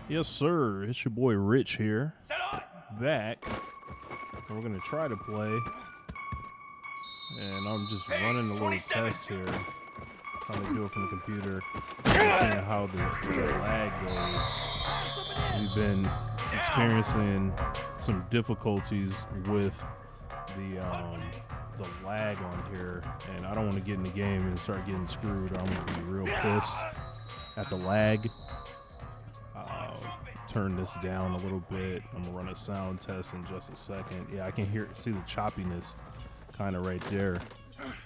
Yes, sir. It's your boy Rich here. Back. And we're going to try to play. And I'm just running a little test here. Trying to do it from the computer. Seeing how the lag goes. We've been experiencing some difficulties with the lag on here. And I don't want to get in the game and start getting screwed. I'm going to be real pissed at the lag. Turn this down a little bit. I'm gonna run a sound test in just a second. Yeah, I can see the choppiness kind of right there.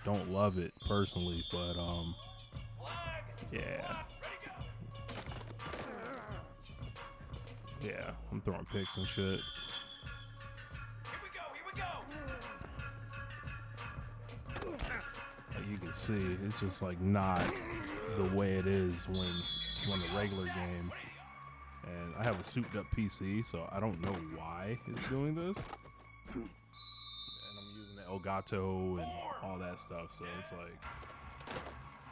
Don't love it personally, but yeah, I'm throwing picks and shit. Like you can see, it's just like not the way it is when the regular game. And I have a souped up PC, so I don't know why it's doing this. And I'm using the Elgato and all that stuff, so it's like,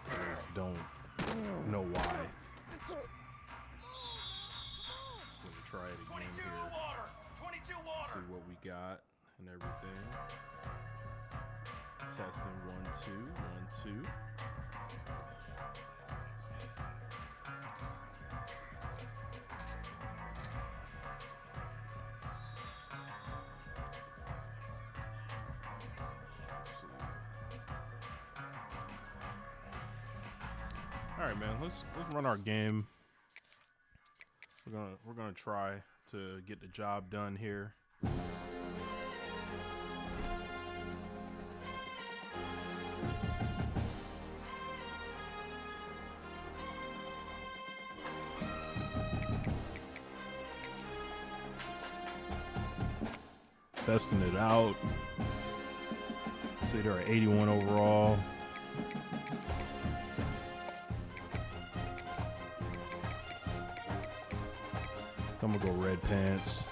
I just don't know why. I'm gonna try it again here. See what we got and everything. Testing 1, 2, 1, 2. All right, man. Let's run our game. We're gonna try to get the job done here. Testing it out. See, they're at 81 overall. I'm gonna go red pants.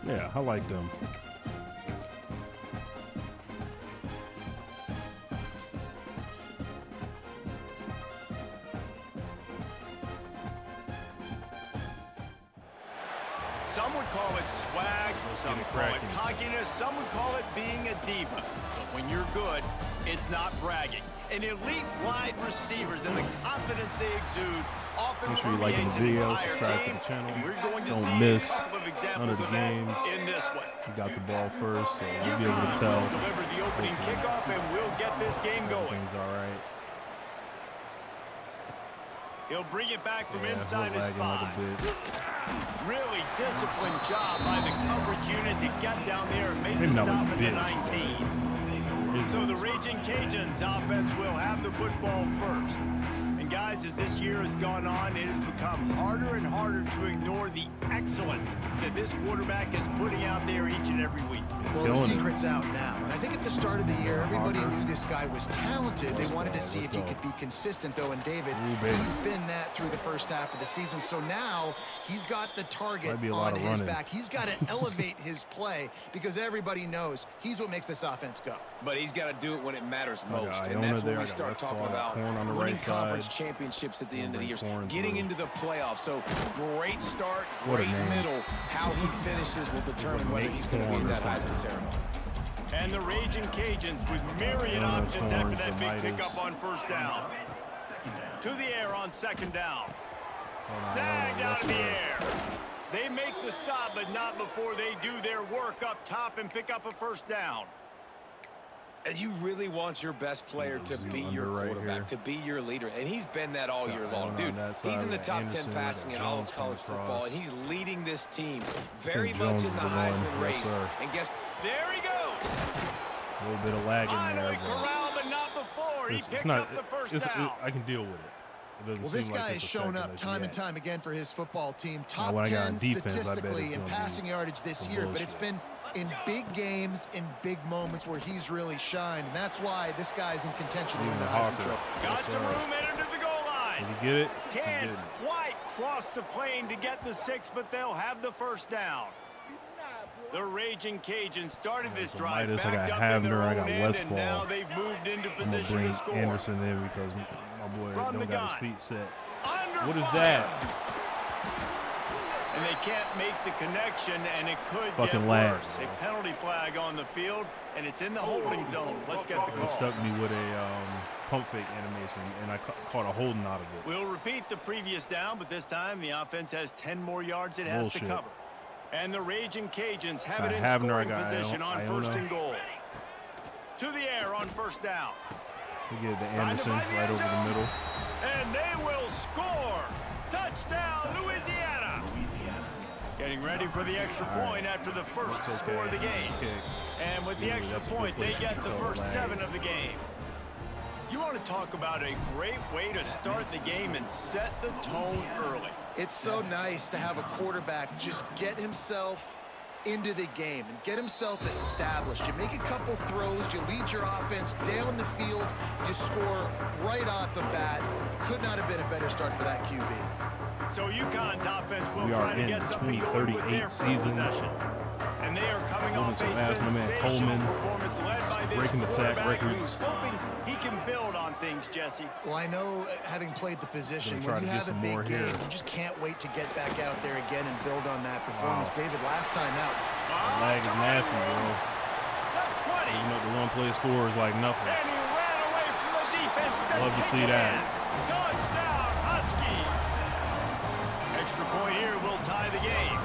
Yeah, I like them. Some would call it swag, some call it cockiness, some would call it being a diva. But when you're good, it's not bragging. And elite wide receivers and the confidence they exude often make sure you like the video, subscribe to the channel. Don't miss none of the games. In this one. You got the ball first, so you'll be able to tell. Deliver the opening kickoff, and we'll get this game going. Everything's all right. He'll bring it back from inside his spot. Really disciplined job by the coverage unit to get down there and make the stop at the 19. So the Raging Cajuns offense will have the football first. And guys, as this year has gone on, it has become harder and harder to ignore the excellence that this quarterback is putting out there each and every week. Well, the secret's out now. And I think at the start of the year, everybody knew this guy was talented. They wanted to see if he could be consistent, though. And David, he's been that through the first half of the season. So now he's got the target on his back. He's got to elevate his play because everybody knows he's what makes this offense go. But he's got to do it when it matters most. And that's when we start talking about winning conference championships at the end of the year, getting into the playoffs. So great start, great middle. How he finishes will determine whether he's going to be in that Heisman ceremony. And the Raging Cajuns with myriad options after that big pickup on first down. To the air on second down. Snagged out of the air. They make the stop, but not before they do their work up top and pick up a first down. And you really want your best player to be your quarterback, to be your leader. And he's been that all year long. Dude, he's in the top 10 passing in all of college football, and he's leading this team very much in the Heisman race. And guess, there he goes. A little bit of lag in there. Corral, but not before. He picks up the first down. I can deal with it. Well, this guy has shown up time and time again for his football team. Top 10 statistically in passing yardage this year, but it's been in big games, in big moments where he's really shined. And that's why this guy's in contention to win the Heisman Trophy. Got some room headed to the goal line. Did you get it? Can't quite cross the plane to get the 6, but they'll have the first down. The Raging Cajuns started this So drive Midas, I got backed up in their Havner, I own got end, and Westfall. now they've moved into I'm gonna position bring to score. Anderson in because my boy From the don't got gun. his feet set. Under What is fire. that? And they can't make the connection, and it could Fucking get lag. worse. A penalty flag on the field, and it's in the holding zone. Let's get the It call. stuck me with a pump fake animation, and I caught a holding out of it. We'll repeat the previous down, but this time the offense has 10 more yards it has to Bullshit. cover. And the Raging Cajuns have it in Havner, scoring I got position on Iona. first and goal. To the air on first down. We get the Trying to Anderson find the right end over the zone. middle. And they will score. Touchdown, Louisiana. Getting ready for the extra point after the first Looks score of the okay. game. Kick. And with the Ooh, extra that's a good point, they push. get the So first lag. 7 of the game. You want to talk about a great way to start the game and set the tone early. It's so nice to have a quarterback just get himself into the game and get himself established. You make a couple throws, you lead your offense down the field, you score right off the bat. Could not have been a better start for that QB. So UConn's offense will We are try to in get the something going with 2038 their first season. possession. And they are coming off a some ass, my man sensational Coleman, performance led by this breaking the sack quarterback records. who's hoping he can build on things, Jesse. Well, I know, having played the position, Gonna try when you to get have a some big more game, here. you just can't wait to get back out there again and build on that performance. Wow. David, last time out, Lag is nasty, bro. The 20. You know, the one-play score is like nothing. And he ran away from the defense to Love to take see it that. in. Touchdown, Huskies. Extra point here will tie the game.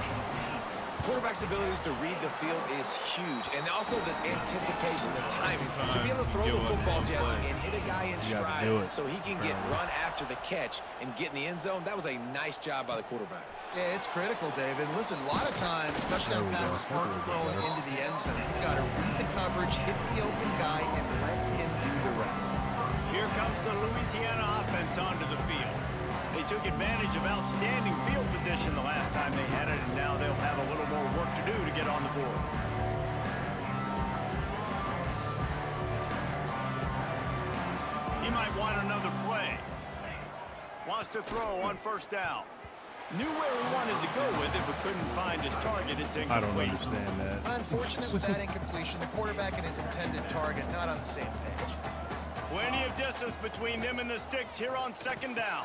Quarterback's abilities to read the field is huge, and also the anticipation, the timing to be able to throw the football, Jesse, and hit a guy in You gotta stride do it. so he can get run after the catch and get in the end zone. That was a nice job by the quarterback. yeah, it's critical, David. Listen, a lot of times touchdown There we go. passes aren't That's a thrown little bit into the end zone. You've got to read the coverage, hit the open guy, and let him do the rest. Here comes the Louisiana offense onto the field. They took advantage of outstanding field position the last time they had it, and now they'll have a little more work to do to get on the board. He might want another play. Wants to throw on first down. Knew where he wanted to go with it, but couldn't find his target. It's incomplete. I don't understand that. Unfortunate with that incompletion. The quarterback and his intended target not on the same page. Plenty of distance between them and the sticks here on second down.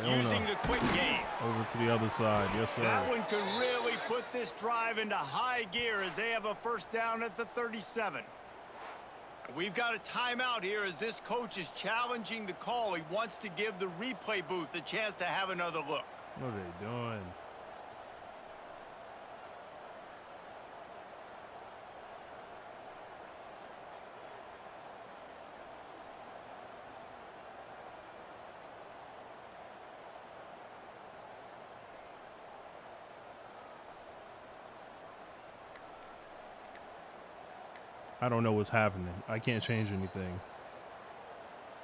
Iona. Using the quick game. Over to the other side. Yes, sir. That one could really put this drive into high gear as they have a first down at the 37. We've got a timeout here as this coach is challenging the call. He wants to give the replay booth a chance to have another look. What are they doing? I don't know what's happening. I can't change anything.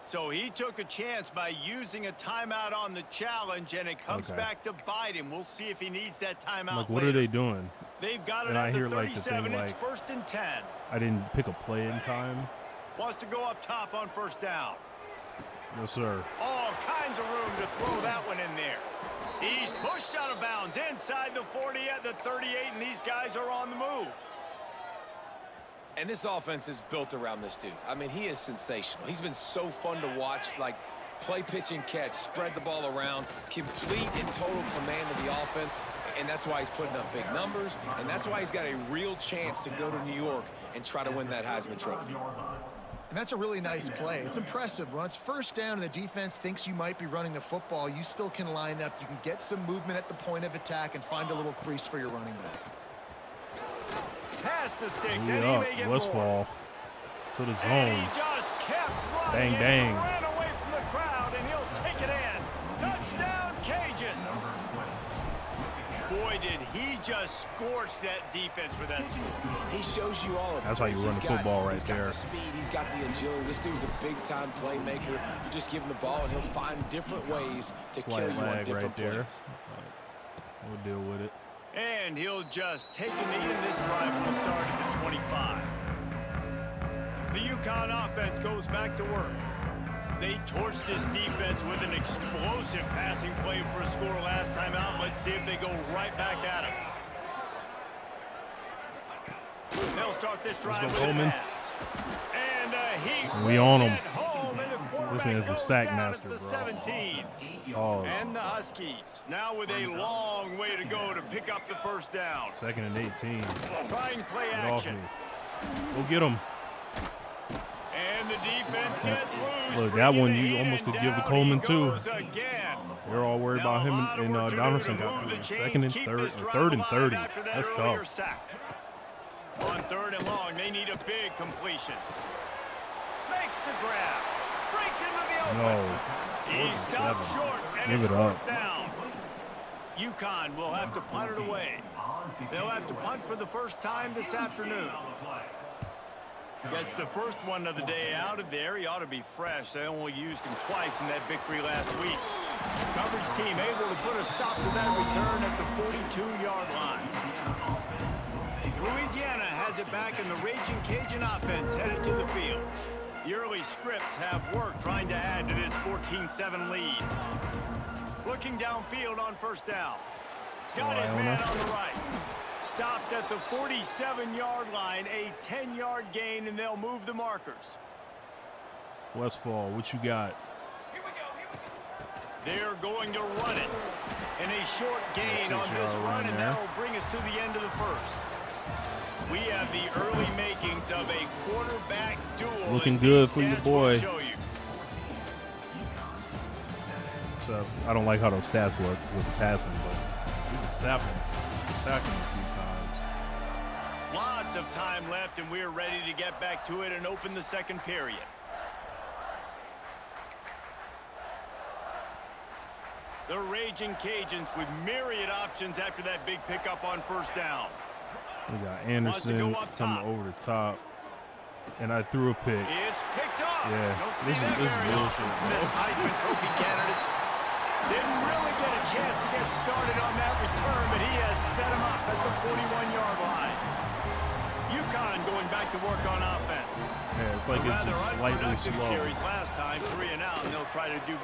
So he took a chance by using a timeout on the challenge, and it comes Okay. back to bite him. We'll see if he needs that timeout Like, what later. are they doing? They've got it And I at the hear, like, the 37. thing, It's like- first and 10. I didn't pick a play in time. Wants to go up top on first down. No, sir. All kinds of room to throw that one in there. He's pushed out of bounds inside the 40 at the 38, and these guys are on the move. And this offense is built around this dude. I mean, he is sensational. He's been so fun to watch, like play, pitch, and catch, spread the ball around, complete and total command of the offense, and that's why he's putting up big numbers, and that's why he's got a real chance to go to New York and try to win that Heisman Trophy. And that's a really nice play. It's impressive. When it's first down and the defense thinks you might be running the football, you still can line up. You can get some movement at the point of attack and find a little crease for your running back. Past the sticks, Lead and he up. may get more. Westfall to the And zone. he just kept running. Bang, and bang. He ran away from the crowd, and he'll take it in. Touchdown, Cajuns. Boy, did he just scorch that defense for that score. He shows you all of it. That's how you run He's the got- football right he's there. got the speed, he's got the agility. This dude's a big-time playmaker. You just give him the ball, and he'll find different ways to kill Slight you on lag different right there. plays. We'll deal with it. And he'll just take a knee, and this drive will start at the 25. The UConn offense goes back to work. They torched this defense with an explosive passing play for a score last time out. Let's see if they go right back at him. this drive Let's with go, a Coleman. pass. We on him. This man's the sack master, bro. 17. Pause. And the Huskies now with a long way to go to pick up the first down. 2nd and 18. Trying play Get off action. me. Go get him. And the defense gets loose. Look, that one bringing you the almost heat, could and give to down Coleman he too. goes again. They're all worried about him and Donaldson got move the 2nd and chains, 3rd and 30. after that That's earlier tough. sack. On 3rd and long, they need a big completion. Makes the grab. Breaks into the open. No. He stopped short, and Give it's it up. fourth down. UConn will have to punt it away. They'll have to punt for the first time this afternoon. Gets the first one of the day out of there. He ought to be fresh. They only used him twice in that victory last week. Coverage team able to put a stop to that return at the 42-yard line. Louisiana has it back, and the Raging Cajun offense headed to the field. The early scripts have worked trying to add to this 14-7 lead. Looking downfield on first down. Got his man on the right. Stopped at the 47-yard line, a 10-yard gain, and they'll move the markers. Westfall, what you got? They're going to run it. And a short gain on this run, and that will bring us to the end of the first. We have the early makings of a quarterback duel. It's looking good for your boy. So I don't like how those stats look with passing, but we can sack him a few times. Lots of time left, and we're ready to get back to it and open the second period. The Raging Cajuns with myriad options after that big pickup on first down. We got Anderson coming over the top, and I threw a pick. It's picked up. Yeah, Don't see this that is very often bullshit, from bro. this Heisman Trophy candidate. Didn't really get a chance to get started on that return, but he has set him up at the 41-yard line. UConn going back to work on offense. Yeah, it's like it's just slightly slow. Series last time, 3 and out, and they'll try to do.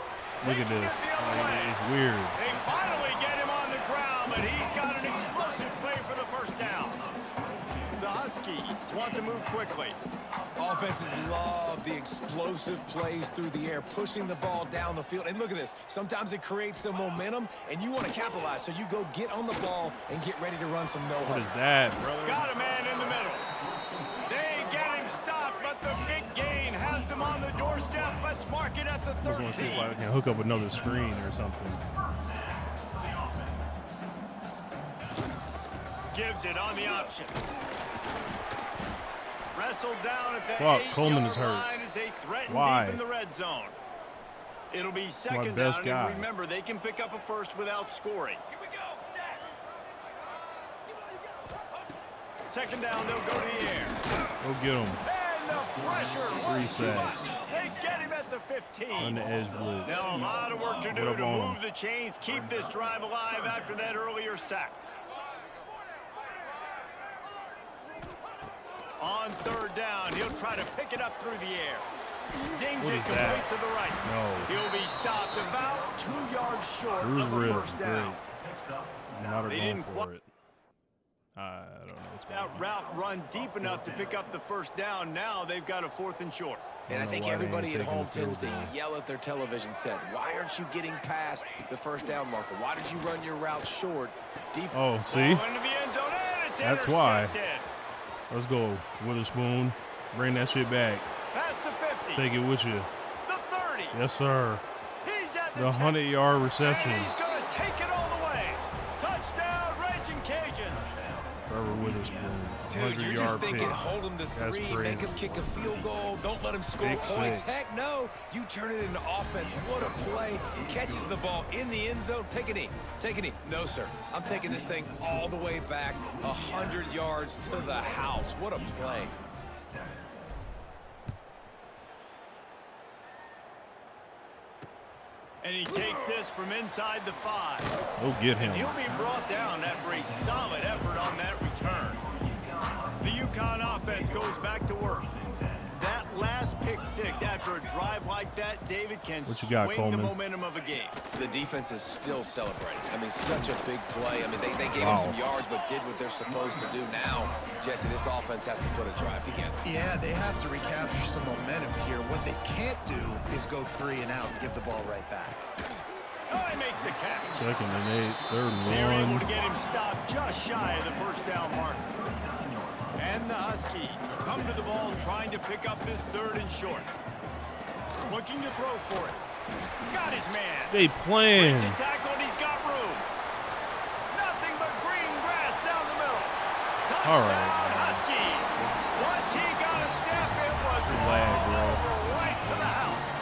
Look at this. It's weird. They finally get him on the ground, but he's got an explosive play for the first down. The Huskies want to move quickly. Offenses love the explosive plays through the air, pushing the ball down the field. And look at this. Sometimes it creates some momentum, and you want to capitalize. So you go get on the ball and get ready to run some no-huddle. What is that, brother? Got a man in the middle. They get him stopped, but the big gain has them on the doorstep. Let's mark it at the 13. I just want to see if I can hook up another screen or something. Gives it on the option. Wrestled down at the 8-yard Coleman is hurt. line as they threaten Why? deep in the red zone. It'll be second best down, guy. and remember, they can pick up a first without scoring. Second down, they'll go to the air. Go get him. And the pressure was too much. sacks. They get him at the 15. On the edge blitz. Now a lot of work to do Put up to on move him. the chains, keep this drive alive after that earlier sack. On third down, he'll try to pick it up through the air. Zings What it is complete that? to the right. No. He'll be stopped about 2 yards short Bruce of the Riddle, first down. Not They going didn't for it. I don't know what's going That on. route run deep enough to pick up the first down. Now they've got a 4th and short. And I think why they everybody ain't at taking home the field tends to goal. yell at their television set. Why aren't you getting past the first down marker? Why did you run your route short? Oh, see? Ball into the end zone, and it's That's why. intercepted. Let's go, Witherspoon. Bring that shit back. Past the 50. Take it with you. The 30. Yes, sir. He's at the The 10. 100-yard And reception. he's going to take it all the way. Touchdown, Raging Cajuns. Trevor Witherspoon. Dude, you're just 100-yard thinking, pick. hold him to That's 3, crazy. make him kick a field goal, don't let him score Big points. 6. Heck no, you turn it into offense. What a play. Catches the ball in the end zone. Take a knee. Take a knee. No, sir. I'm taking this thing all the way back 100 yards to the house. What a play. And he takes this from inside the 5. Go get him. And he'll be brought down after a solid effort on that return. The UConn offense goes back to work. That last pick pick six after a drive like that, David, can swing the momentum of a game. The defense is still celebrating. I mean, such a big play. I mean, they gave him some yards, but did what they're supposed to do. Now, Jesse, this offense has to put a drive together. Yeah, they have to recapture some momentum here. What they can't do is go 3 and out and give the ball right back. Oh, he makes the catch. 2nd and 8, 3rd and 1. They're able to get him stopped just shy of the first down mark. And the Huskies come to the ball trying to pick up this 3rd and short. Looking to throw for it. Got his man. They playing. He's a tackle and he's got room. Nothing but green grass down the middle. Touchdown, Huskies. Once he got a step, it was right to the house.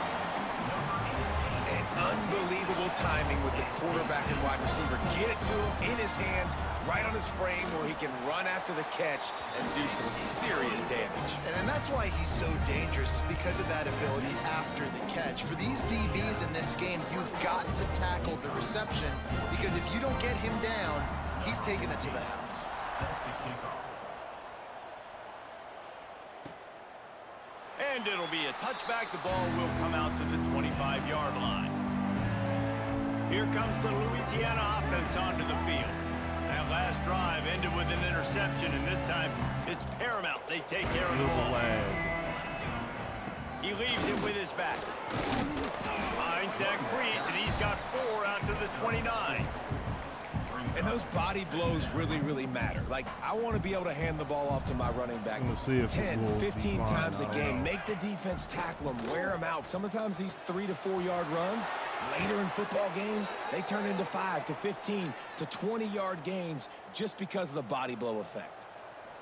And unbelievable timing with the quarterback and wide receiver. Get it to him in his hands, right on his frame where he can run after the catch and do some serious damage. And that's why he's so dangerous, because of that ability after the catch. For these DBs in this game, you've got to tackle the reception, because if you don't get him down, he's taking it to the house. And it'll be a touchback. The ball will come out to the 25-yard line. Here comes the Louisiana offense onto the field. That last drive ended with an interception, and this time it's paramount they take care of the ball. He leaves it with his back. Finds that crease, and he's got 4 out to the 29. And those body blows really, really matter. Like, I want to be able to hand the ball off to my running back 10, 15 times a game. Make the defense tackle them, wear them out. Sometimes these 3 to 4 yard runs, later in football games, they turn into 5 to 15 to 20-yard gains just because of the body blow effect.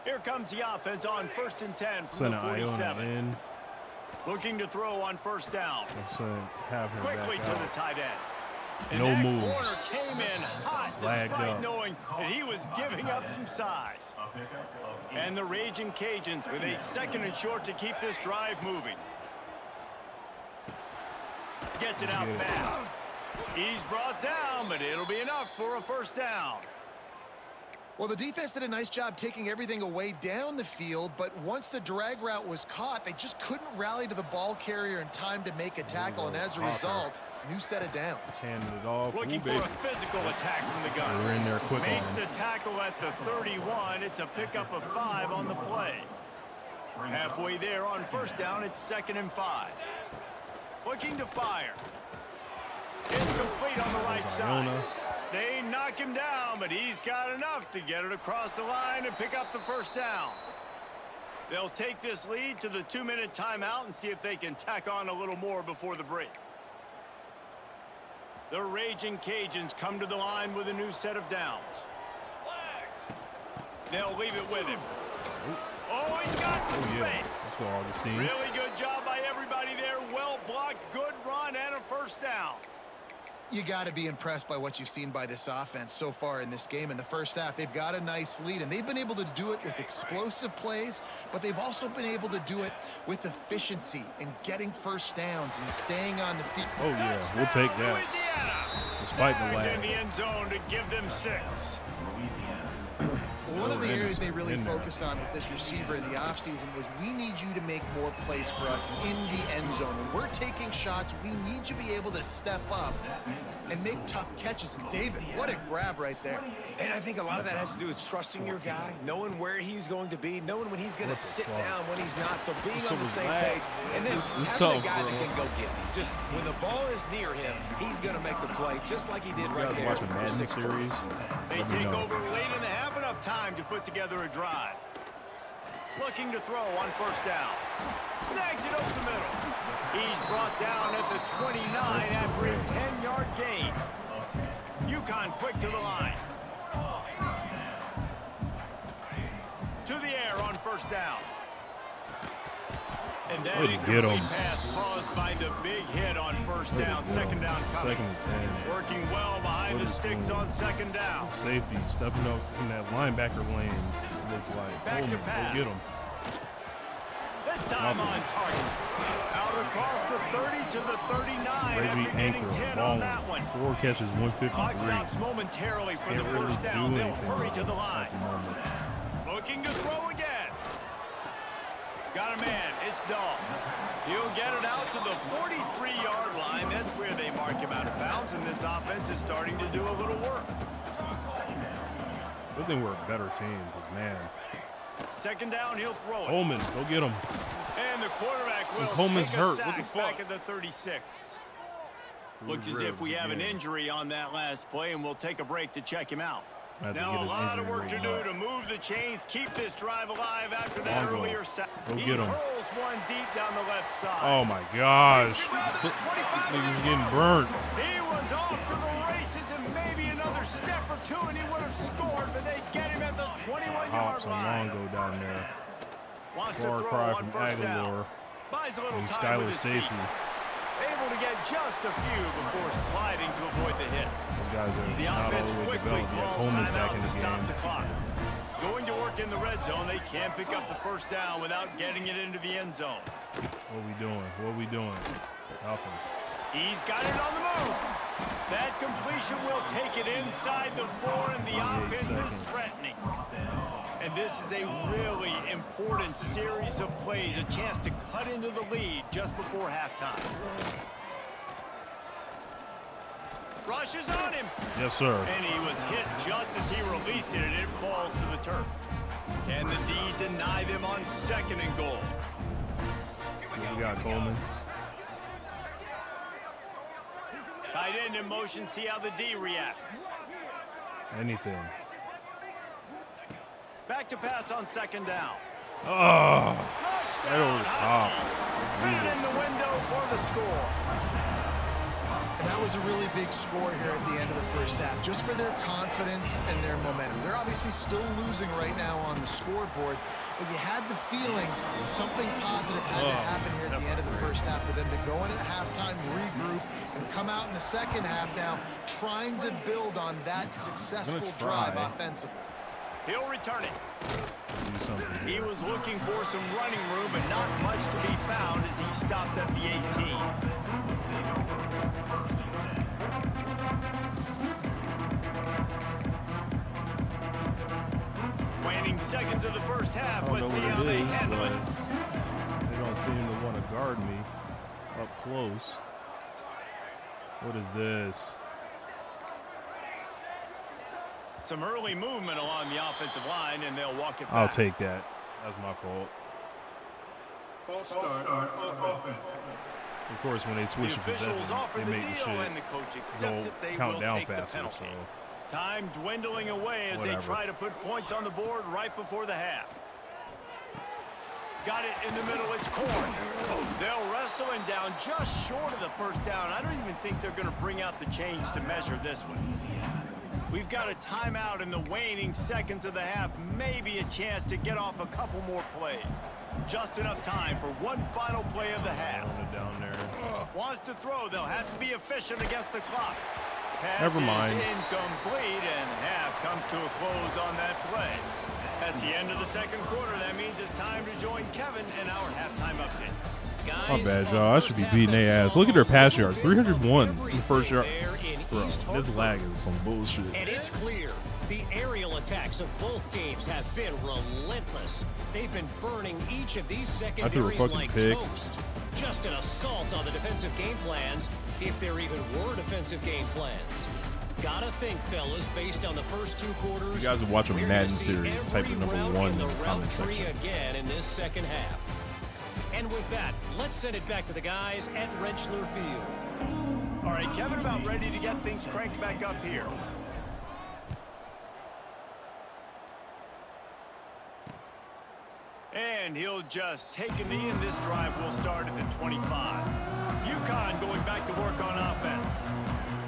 Here comes the offense on 1st and 10 from the 47. Looking to throw on 1st down. Quickly to the tight end. And no that moves. Corner came in hot despite knowing that he was giving up some size. And the Raging Cajuns with a 2nd and short to keep this drive moving. Gets it out fast. He's brought down, but it'll be enough for a 1st down. Well, the defense did a nice job taking everything away down the field, but once the drag route was caught, they just couldn't rally to the ball carrier in time to make a tackle, and as a result, new set of downs. Handed it off. Looking for a physical attack from the gun. We're in there quick. Makes the tackle at the 31. It's a pickup of 5 on the play. Halfway there on 1st down, it's 2nd and 5. Looking to fire. It's complete on the right side. They knock him down, but he's got enough to get it across the line and pick up the 1st down. They'll take this lead to the 2-minute timeout and see if they can tack on a little more before the break. The Raging Cajuns come to the line with a new set of downs. They'll leave it with him. Oh, he's got some space. Let's go, Augustine. Really good job by everybody there. Well blocked, good run, and a 1st down. You got to be impressed by what you've seen by this offense so far in this game. In the first half, they've got a nice lead, and they've been able to do it with explosive plays, but they've also been able to do it with efficiency and getting 1st downs and staying on the field. Oh, yeah, we'll take that. Louisiana. Despite the lag. In the end zone to give them 6. One of the areas they really focused on with this receiver in the offseason was, we need you to make more plays for us in the end zone. When we're taking shots, we need you to be able to step up and make tough catches. And David, what a grab right there. And I think a lot of that has to do with trusting your guy, knowing where he's going to be, knowing when he's going to sit down, when he's not. So being on the same page, and then having a guy that can go get him. Just when the ball is near him, he's going to make the play, just like he did right there for 6 points. They take over late in the half, enough time to put together a drive. Looking to throw on 1st down. Snags it over the middle. He's brought down at the 29 after a 10-yard gain. UConn quick to the line. To the air on 1st down. And then a complete pass caused by the big hit on 1st down. 2nd down coming. 2nd and 10. Working well behind the sticks on 2nd down. Safety stepping up in that linebacker lane. Looks like. Back to pass. Go get him. This time on target. Out across the 30 to the 39 after getting 10 on that one. 4 catches, 153. Clock stops momentarily for the 1st down. They'll hurry to the line. Looking to throw again. Got a man. It's Dahl. He'll get it out to the 43-yard line. That's where they mark him out of bounds, and this offense is starting to do a little work. Good thing we're a better team, because, man. Second down, he'll throw it. Coleman, go get him. And the quarterback will Coleman's take a hurt. sack What the fuck? back at the 36. Looks as if we have an injury on that last play, and we'll take a break to check him out. Now a lot of work to do to move the chains, keep this drive alive after that earlier sack. Go He get him. hurls one deep down the left side. Oh my gosh. He's getting burnt. He was off to the races and maybe another step or two and he would have scored, but they get him at the 21-yard line. Longo down there. Wants to Far throw cry on from first down. Aguilar. Buys a little And time with Skylar his feet. Stacy. Able to get just a few before sliding to avoid the hits. Some guys are The not all offense the way quickly developed yet. calls Coleman's back timeout in to the stop game. the clock. Going to work in the red zone, they can't pick up the first down without getting it into the end zone. What are we doing? What are we doing? Nothing. He's got it on the move. That completion will take it inside the 4, and the offense is threatening. And this is a really important series of plays, a chance to cut into the lead just before halftime. Rushes on him. Yes, sir. And he was hit just as he released it, and it falls to the turf. Can the D deny them on 2nd and goal? We got Coleman. Tight end in motion, see how the D reacts. Anything. Back to pass on 2nd down. Oh, Touchdown, right over the top. Fit it in the window for the score. And that was a really big score here at the end of the first half, just for their confidence and their momentum. They're obviously still losing right now on the scoreboard, but you had the feeling something positive had to happen here at the end of the first half for them to go in at halftime, regroup, and come out in the second half now trying to build on that successful drive offensively. He'll return it. He was looking for some running room, but not much to be found as he stopped at the 18. Waning seconds of the first half. Let's see how they handle it. They don't seem to want to guard me up close. What is this? Some early movement along the offensive line, and they'll walk it back. I'll take that. That's my fault. False start on offense. Of course, when they switch the to possession, officials offer they the make the deal, shit and the coach accepts it. They count will down take the faster. penalty. So Time dwindling away as they try to put points on the board right before the half. Got it in the middle. It's Corn. They'll wrestle him down just short of the first down. I don't even think they're going to bring out the chains to measure this one. We've got a timeout in the waning seconds of the half. Maybe a chance to get off a couple more plays. Just enough time for one final play of the half. down there. Wants to throw. They'll have to be efficient against the clock. Pass Never mind. is incomplete, and half comes to a close on that play. That's the end of the second quarter. That means it's time to join Kevin in our halftime update. My bad, y'all. I should be beating their ass. Look at their pass yards. 301 in the first yard. Bro, this lag is some bullshit. And it's clear the aerial attacks of both teams have been relentless. They've been burning each of these secondaries like toast. Just an assault on the defensive game plans, if there even were defensive game plans. Gotta think, fellas, based on the first 2 quarters, you guys are watching Madden series, type in #1 in the comment section. Again in this second half. And with that, let's send it back to the guys at Rentschler Field. All right, Kevin, about ready to get things cranked back up here. And he'll just take a knee, and this drive will start at the 25. UConn going back to work on offense.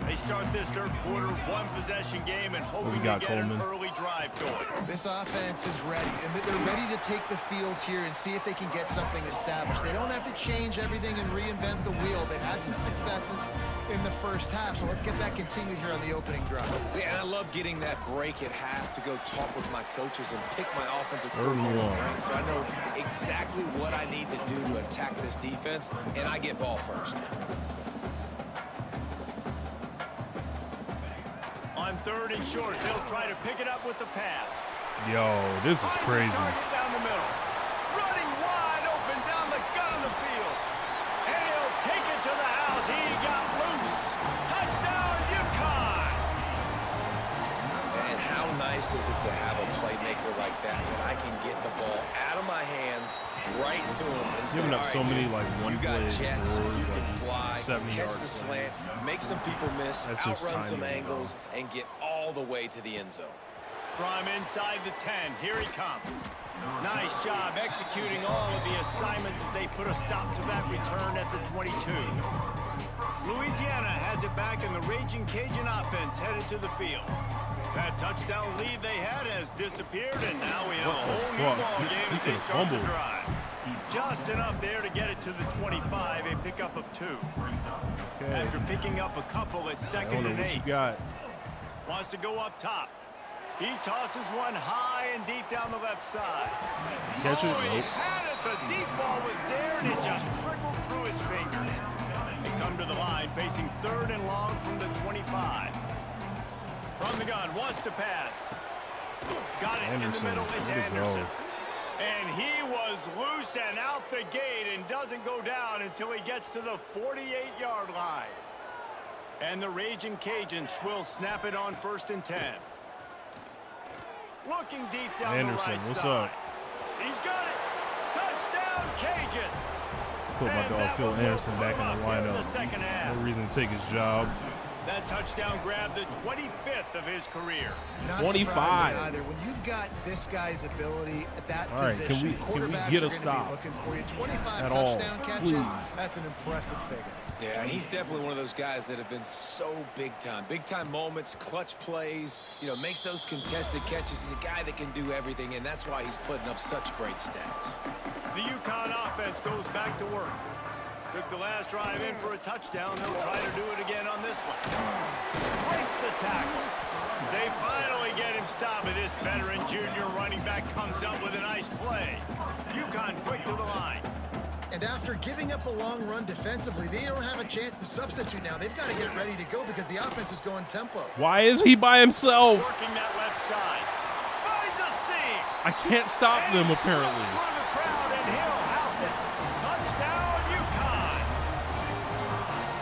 They start this third quarter, one-possession game, and hoping to get an early drive going. This offense is ready, and they're ready to take the field here and see if they can get something established. They don't have to change everything and reinvent the wheel. They've had some successes in the first half, so let's get that continued here on the opening drive. Yeah, and I love getting that break at half to go talk with my coaches and pick my offensive coordinator's brain, so I know exactly what I need to do to attack this defense, and I get ball first. On 3rd and short, they'll try to pick it up with the pass. Yo, this is crazy. Target down the middle. Running wide open to have a playmaker like that I can get the ball out of my hands right to him and say, giving up so many like you got jets, you can fly, 70 catch the slant, make some people miss, outrun some angles, and get all the way to the end zone. From inside the 10, here he comes. Nice job executing all of the assignments as they put a stop to that return at the 22. Louisiana has it back, and the Raging Cajun offense headed to the field. That touchdown lead they had has disappeared, and now we have a whole new ball game as they start the drive. Just enough there to get it to the 25, a pickup of 2. Okay. After picking up a couple at 2nd and 8. Wants to go up top. He tosses one high and deep down the left side. Catch it? He had it. The deep ball was there, and it just trickled through his fingers. They come to the line, facing 3rd and long from the 25. From the gun, wants to pass. Got it in the middle. It's Anderson. And he was loose and out the gate and doesn't go down until he gets to the 48-yard line. And the Raging Cajuns will snap it on 1st and 10. Looking deep down the right side. What's up? He's got it. Touchdown, Cajuns. Put my dog Phil Anderson back in the lineup. No reason to take his job. That touchdown grabbed the 25th of his career. Not 25. Either. When you've got this guy's ability at that all right, position, can we get a stop? Looking for you. 25 at touchdown all, catches. please. That's an impressive figure. Yeah, he's definitely one of those guys that have been so big time moments, clutch plays, you know, makes those contested catches. He's a guy that can do everything, and that's why he's putting up such great stats. The UConn offense goes back to work. Took the last drive in for a touchdown. They'll try to do it again on this one. Breaks the tackle. They finally get him stopped, but this veteran junior running back comes up with a nice play. UConn quick to the line. And after giving up a long run defensively, they don't have a chance to substitute now. They've got to get ready to go because the offense is going tempo. Why is he by himself? Working that left side. Finds a seam. I can't stop them, apparently. Through the crowd, and he'll house it. Touchdown, UConn.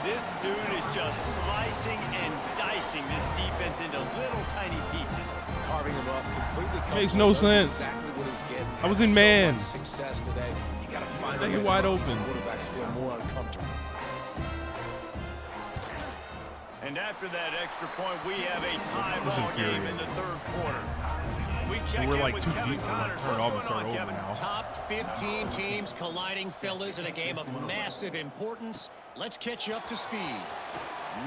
This dude is just slicing and dicing this defense into little tiny pieces. Carving them up completely. Makes no sense. Exactly what he's getting. I was in man. So much success today. You got to find a way wide open. Quarterbacks feel more uncomfortable. And after that extra point, we have a tie ball game in the 3rd quarter. We check we're in like with 2 Kevin deep. Connors. Turn it off and start over Kevin? now. Top 15 teams colliding, fellas, in a game of massive importance. Let's catch you up to speed.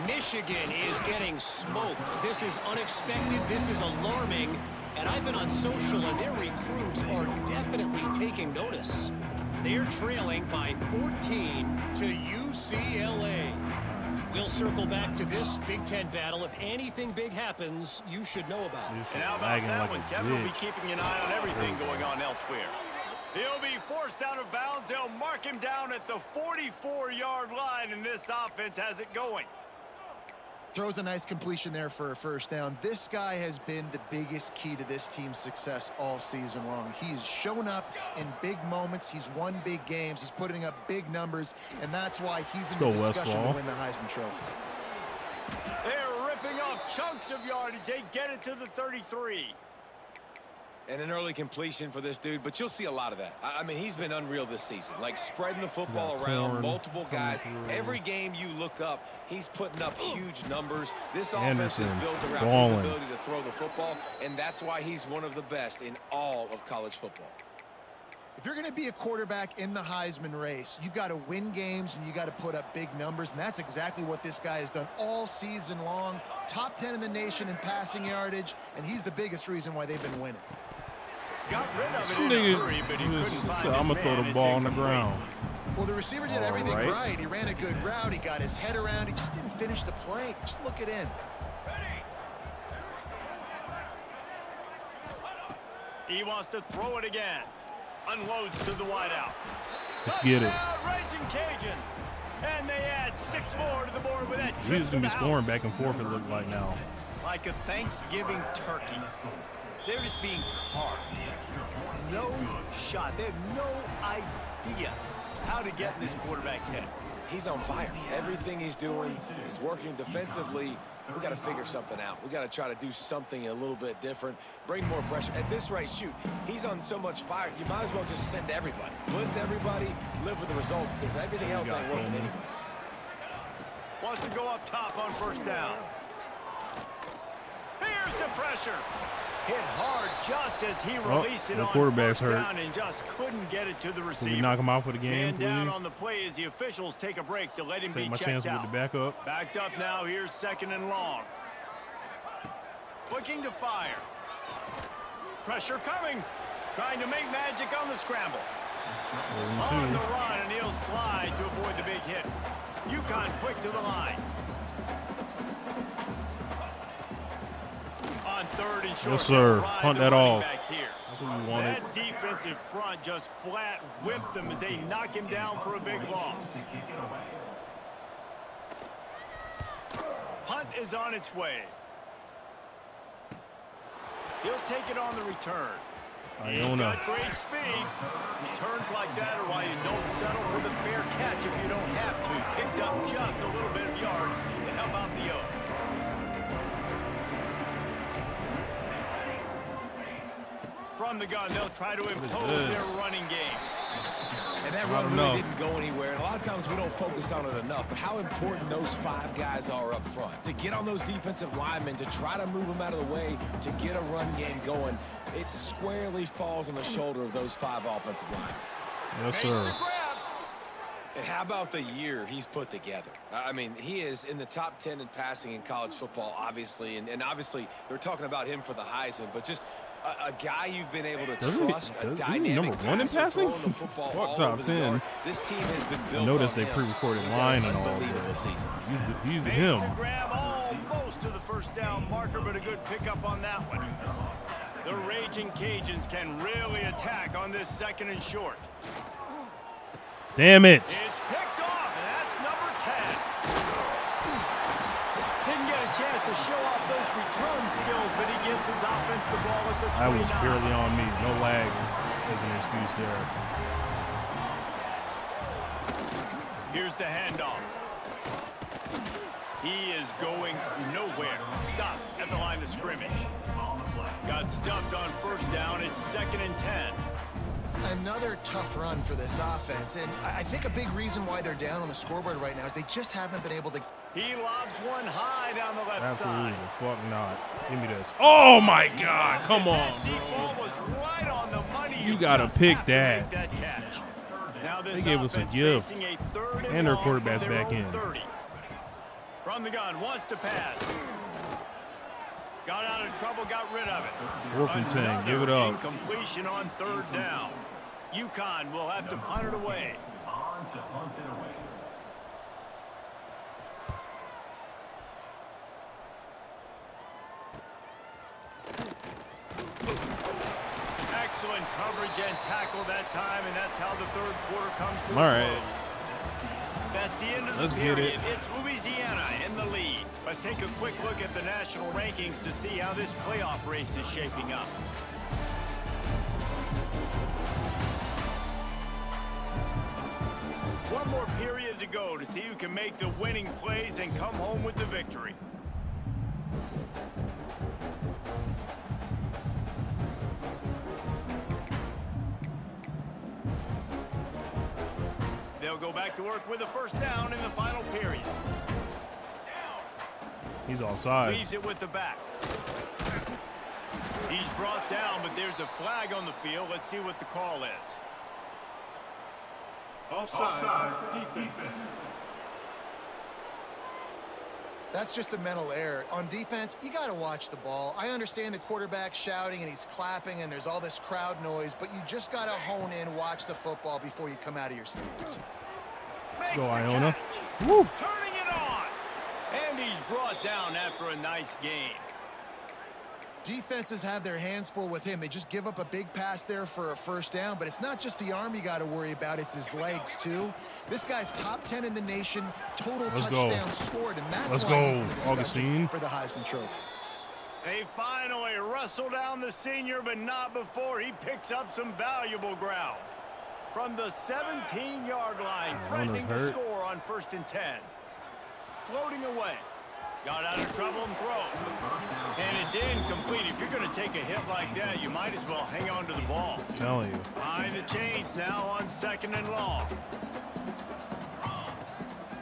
Michigan is getting smoked. This is unexpected. This is alarming. And I've been on social, and their recruits are definitely taking notice. They're trailing by 14 to UCLA. We'll circle back to this Big Ten battle. If anything big happens, you should know about it. And how about that one? Kevin will be keeping an eye on everything going on elsewhere. He'll be forced out of bounds. They'll mark him down at the 44-yard line, and this offense has it going. Throws a nice completion there for a 1st down. This guy has been the biggest key to this team's success all season long. He's shown up in big moments. He's won big games. He's putting up big numbers, and that's why he's in the discussion to win the Heisman Trophy. They're ripping off chunks of yardage. They get it to the 33. And an early completion for this dude, but you'll see a lot of that. I mean, he's been unreal this season, like spreading the football around, multiple guys. Every game you look up, he's putting up huge numbers. This offense is built around his ability to throw the football, and that's why he's one of the best in all of college football. If you're going to be a quarterback in the Heisman race, you've got to win games and you got to put up big numbers, and that's exactly what this guy has done all season long. Top 10 in the nation in passing yardage, and he's the biggest reason why they've been winning. Got rid of it in a hurry, but he couldn't find his man. I'm going to throw the ball on the ground. Well, the receiver did everything right. He ran a good route. He got his head around. He just didn't finish the play. Just look it in. He wants to throw it again. Unloads to the wideout. Let's get it. Raging Cajuns. And they add 6 more to the board with that trip He's going to be scoring back and forth, it looked like now. Like a Thanksgiving turkey. They're just being carved. No shot. They have no idea how to get in this quarterback's head. he's on fire. Everything he's doing is working defensively. We got to figure something out. We got to try to do something a little bit different, bring more pressure. At this rate, shoot, he's on so much fire, you might as well just send everybody. Blitz everybody, live with the results, because everything else ain't working anyways. Wants to go up top on first down. Here's the pressure. Hit hard just as he released it on first down and just couldn't get it to the receiver. Can we knock him out for the game, please? Down on the play as the officials take a break to let him be checked out. Take my chance with the backup. Backed up now. Here's 2nd and long. Looking to fire. Pressure coming. Trying to make magic on the scramble. On the run, and he'll slide to avoid the big hit. UConn quick to the line. On 3rd and short. Yes, sir. Punt that off. That's what we wanted. That defensive front just flat whipped them as they knock him down for a big loss. Punt is on its way. He'll take it on the return. He's got great speed. Returns like that are why you don't settle for the fair catch if you don't have to. Picks up just a little bit of yards to help out the O. From the gun, they'll try to impose their running game. And that run really didn't go anywhere. And a lot of times we don't focus on it enough. But how important those 5 guys are up front. To get on those defensive linemen, to try to move them out of the way, to get a run game going, it squarely falls on the shoulder of those 5 offensive linemen. Yes, sir. And how about the year he's put together? I mean, he is in the top 10 in passing in college football, obviously. And obviously, they're talking about him for the Heisman. But just a guy you've been able to trust, a dynamic #1 in passing? the football all top over 10. the This team has been built Notice on they pre-recorded line and all unbelievable season. He's him. To grab almost to the first down marker, but a good pickup on that one. The Raging Cajuns can really attack on this 2nd and short. Damn it. It's picked off, and that's number 10. Didn't get a chance to show off those return skills, but he gives his offense the ball at the 29. That was barely on me. No lag as an excuse there. Here's the handoff. He is going nowhere. Stop at the line of scrimmage. Got stuffed on first down. It's 2nd and 10. Another tough run for this offense, and I think a big reason why they're down on the scoreboard right now is they just haven't been able to. He lobs one high down the left side. Fuck not. Give me this. Oh my God! Come on, that deep ball was right on the money. You gotta pick that. Catch. Now this they gave us a gift, and their quarterback's back in. 30. From the gun, wants to pass. Got out of trouble, got rid of it. 4th and 10. Give it up. Incompletion on 3rd down. UConn will have to punt it away. Excellent coverage and tackle that time, and that's how the 3rd quarter comes to a close. That's the end of the period. It's Louisiana in the lead. Let's take a quick look at the national rankings to see how this playoff race is shaping up. One more period to go to see who can make the winning plays and come home with the victory. They'll go back to work with a first down in the final period. He's offside. Leaves it with the back. He's brought down, but there's a flag on the field. Let's see what the call is. Offside. Defense. That's just a mental error. On defense, you got to watch the ball. I understand the quarterback shouting and he's clapping and there's all this crowd noise, but you just got to hone in, watch the football before you come out of your stance. Go, Iona. Woo. Turning it on. And he's brought down after a nice gain. Defenses have their hands full with him. They just give up a big pass there for a first down, but it's not just the arm you got to worry about. It's his legs, too. This guy's top 10 in the nation, total touchdowns scored, and that's why he's in the discussion for the Heisman Trophy. They finally wrestle down the senior, but not before he picks up some valuable ground. From the 17-yard line, threatening to score on 1st and 10. Floating away. Got out of trouble and throws. And it's incomplete. If you're going to take a hit like that, you might as well hang on to the ball. I'm telling you. Behind the chains now on 2nd and long.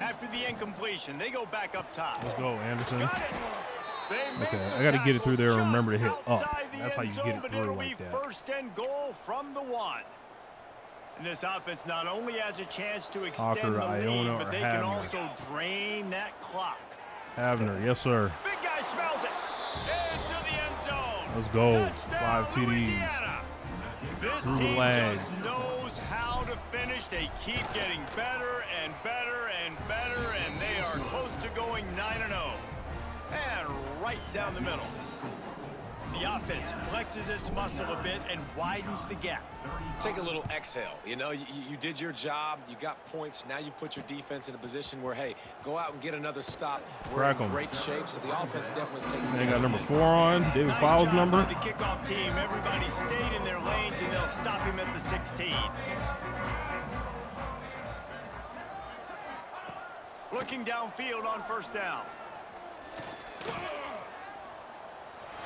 After the incompletion, they go back up top. Let's go, Anderson. Got it. Okay, I got to get it through there and remember to hit up. That's how you get it through like that. 1st and goal from the 1. And this offense not only has a chance to extend the lead, but they can also drain that clock. Havner, yes, sir. Big guy smells it. Into the end zone. Let's go. Touchdown, 5 TDs. Louisiana. This Through the team leg. just knows how to finish. They keep getting better and better and better, and they are close to going 9-0. And right down the middle. The offense flexes its muscle a bit and widens the gap. Take a little exhale. You know, you did your job. You got points. Now you put your defense in a position where, hey, go out and get another stop. We're in great shape, so the offense definitely taking They got number 4 on. David Fowles' number. The kickoff team, everybody stayed in their lanes, and they'll stop him at the 16. Looking downfield on 1st down.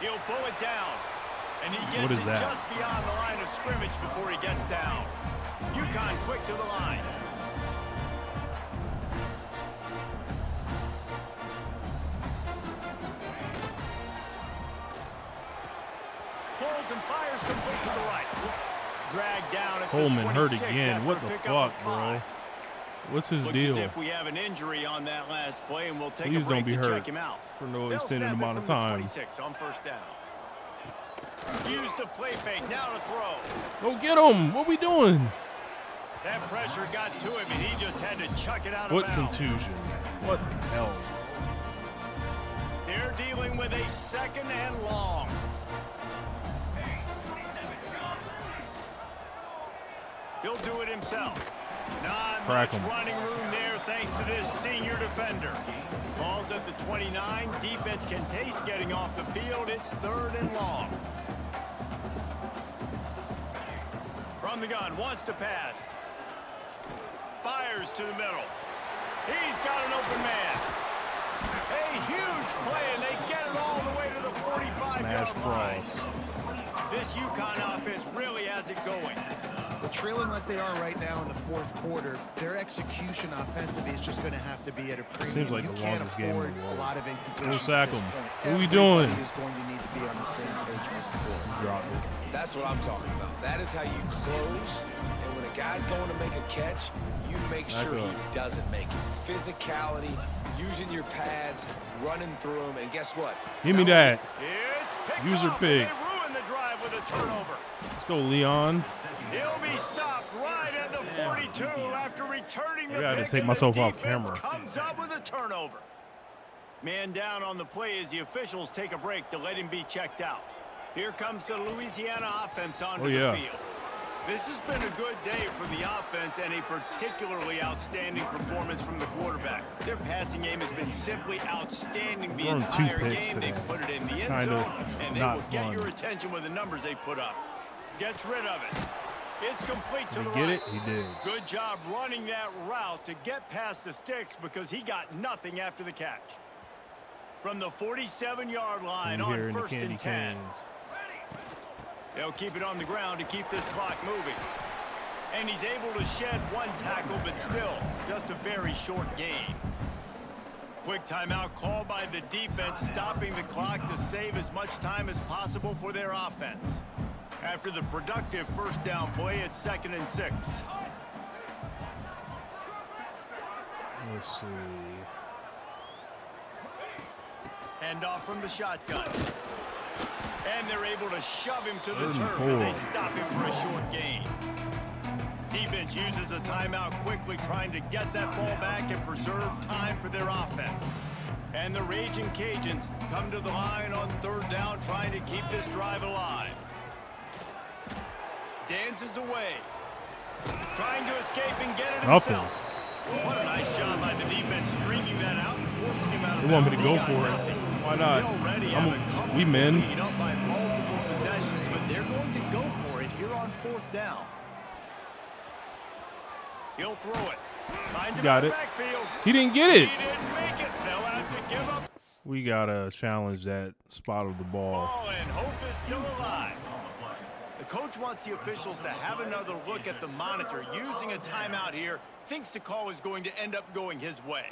He'll pull it down. And he gets it just beyond the line of scrimmage before he gets down. UConn quick to the line. Pulls and fires complete to the right. Dragged down at Coleman the 26 hurt again. What the fuck, bro? What's his deal? As if we have an injury on that last play, and we'll take Please a break don't be to hurt check him out. for no extended amount of time. 26 on 1st down. Use the play fake, now to throw. Go get him. What we doing? That pressure got to him, and he just had to chuck it out Foot of bounds. contusion. What the hell? They're dealing with a 2nd and long. He'll do it himself. Not much running room there thanks to this senior defender. Ball's at the 29. Defense can taste getting off the field. It's 3rd and long. From the gun, wants to pass. Fires to the middle. He's got an open man. A huge play, and they get it all the way to the 45-yard line. This UConn offense really has it going. But trailing like they are right now in the 4th quarter, their execution offensively is just going to have to be at a premium. Seems like you the can't longest game afford in the world. a lot of incompletions sack at this him. point. What are we doing? Everybody is going to need to be on the same page moving forward. Drop it. That's what I'm talking about. That is how you close. And when a guy's going to make a catch, you make sure he doesn't make it. Physicality, using your pads, running through them, and guess what? Give me that. It's picked User off, pick. and they ruin the drive with a turnover. Let's go, Leon. He'll be stopped right at the 42 after returning the pick. I gotta take myself off defense camera. Comes up with a turnover. Man down on the play as the officials take a break to let him be checked out. Here comes the Louisiana offense onto the field. This has been a good day for the offense and a particularly outstanding performance from the quarterback. Their passing game has been simply outstanding the entire game. They put it in the end zone, and they will get your attention with the numbers they put up. Gets rid of it. It's complete to the right. Did he get it? He did. Good job running that route to get past the sticks because he got nothing after the catch. From the 47-yard line on 1st and 10. They'll keep it on the ground to keep this clock moving. And he's able to shed one tackle, but still, just a very short gain. Quick timeout call by the defense, stopping the clock to save as much time as possible for their offense. After the productive 1st down play, it's 2nd and 6. Let's see. Hand off from the shotgun. And they're able to shove him to the turf as they stop him for a short gain. Defense uses a timeout quickly, trying to get that ball back and preserve time for their offense. And the Raging Cajuns come to the line on 3rd down, trying to keep this drive alive. Dances away. Trying to escape and get it himself. What a nice job by the defense, stringing that out and forcing him out of bounds. They want me to go for it. Why not? We men. Lead up by multiple possessions, but they're going to go for it here on 4th down. throw it. Finds him Got in it. the backfield. He didn't get it. He didn't make it. They'll have to give up. We gotta challenge that spot of the ball. And hope is still alive. The coach wants the officials to have another look at the monitor. Using a timeout here, thinks the call is going to end up going his way.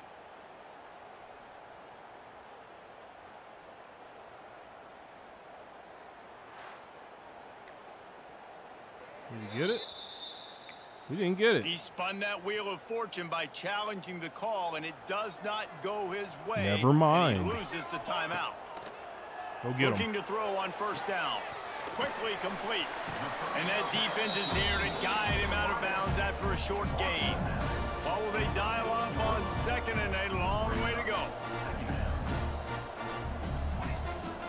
Did he get it? He didn't get it. He spun that wheel of fortune by challenging the call, and it does not go his way. Never mind. And he loses the timeout. Go get him. Looking to throw on first down. Quickly complete. And that defense is there to guide him out of bounds after a short gain. Or will they dial up on second and a long way to go?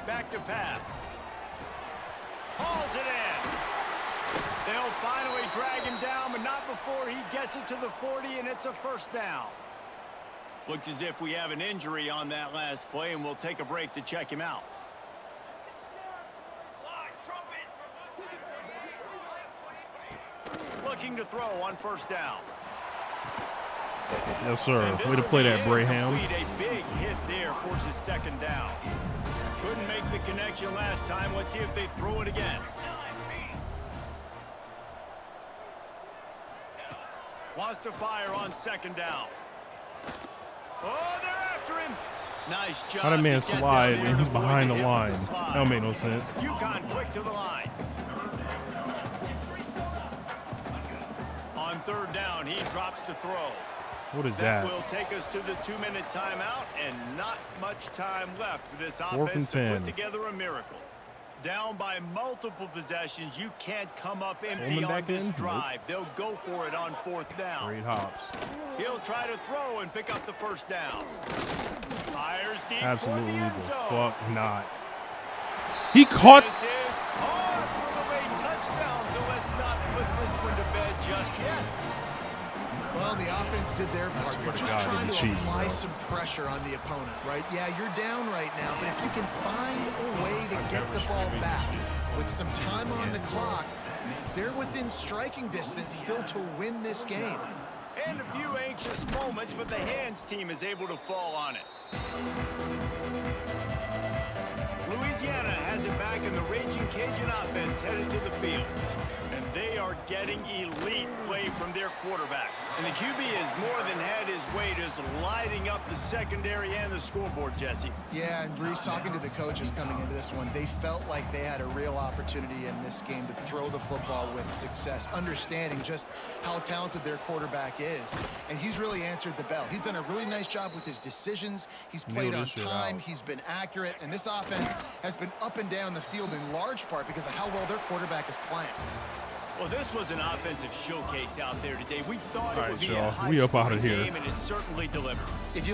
Back to pass. Hauls it in. They'll finally drag him down, but not before he gets it to the 40, and it's a first down. Looks as if we have an injury on that last play, and we'll take a break to check him out. Looking to throw on first down. Yes, sir. Way to play that, Braham. A big hit there forces second down. Couldn't make the connection last time. Let's see if they throw it again. Wants to fire on second down. Oh, they're after him. Nice job. How did man slide and he's behind the line? That don't make no sense. UConn quick to the line. On third down, he drops to throw. What is that? That will take us to the 2-minute timeout, and not much time left for this 4th offense and 10. to put together a miracle. Down by multiple possessions, you can't come up empty on this drive. They'll go for it on fourth down. Great hops. He'll try to throw and pick up the first down. Fires deep Absolutely for the end the zone. fuck not. He caught. This is caught for the late touchdown, so let's not put this one to bed just yet. Well, the offense did their part. You're just trying to apply some pressure on the opponent, right? Yeah, you're down right now, but if you can find a way to get the ball back with some time on the clock, they're within striking distance still to win this game. And a few anxious moments, but the hands team is able to fall on it. Louisiana has it back, and the Raging Cajun offense headed to the field. And they are getting elite play from their quarterback. And the QB has more than had his weight as lighting up the secondary and the scoreboard, Jesse. Yeah, and Breeze, talking to the coaches coming into this one, they felt like they had a real opportunity in this game to throw the football with success, understanding just how talented their quarterback is. And he's really answered the bell. He's done a really nice job with his decisions. He's played on time. He's been accurate. And this offense has been up and down the field in large part because of how well their quarterback is playing. Well, this was an offensive showcase out there today. We thought it would be a we up out of high-scoring here. game, and it certainly delivered. If you